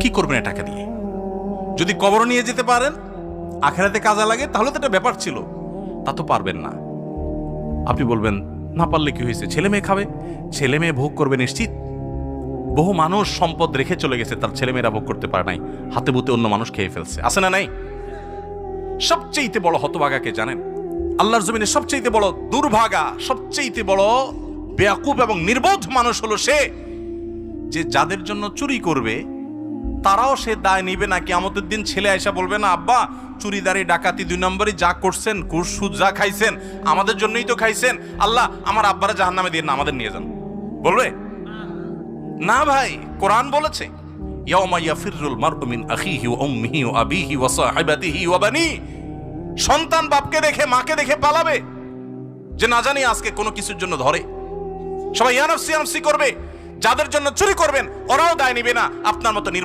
কি করবেন এই টাকা দিয়ে? যদি কবর নিয়ে যেতে পারেন, আখেরাতে কাজে লাগে, তাহলে তো একটা ব্যাপার ছিল। তা তো পারবেন না। আপনি বলবেন না পারলে কি হয়েছে, ছেলে মেয়ে খাবে, ছেলে মেয়ে ভোগ করবে নিশ্চিত। বহু মানুষ সম্পদ রেখে চলে গেছে, তার ছেলেমেয়েরা ভোগ করতে পারে নাই, হাতে বুতে অন্য মানুষ খেয়ে ফেলছে, আছে না নাই? সবচেয়ে বড় হতভাগাকে জানেন? আল্লাহর জমিনে সবচেয়ে বড় দুর্ভাগা, সবচেয়ে বড় বেয়াকুব এবং নির্বোধ মানুষ হলো সে, যে যাদের জন্য চুরি করবে তারাও সে দায় নিবে না। কিয়ামতের দিন ছেলে আয়সা বলবে না, আব্বা চুরিদারি ডাকাতি 2 নম্বরই যা করছেন, ঘুষ সুদ যা খাইছেন আমাদের জন্যই তো খাইছেন, আল্লাহ আমার আব্বারা জাহান্নামে দিয়ে না, আমাদের নিয়ে যান। বলবে না ভাই, কোরআন বলেছে ইয়াউমা ইয়াফিরুল মারউ মিন আখিহি ওয়া উম্মিহি ওয়া আবিহি ওয়া সাহিবাতিহি ওয়া বানি। সন্তান বাপকে দেখে মাকে দেখে পালাবে, যে না জানি আজকে কোনো কিছুর জন্য ধরে। সবাই ইয়া নাফসি করবে। যাদের জন্য চুরি করবেন ওরাও দায় নিবে না, আপনার মতো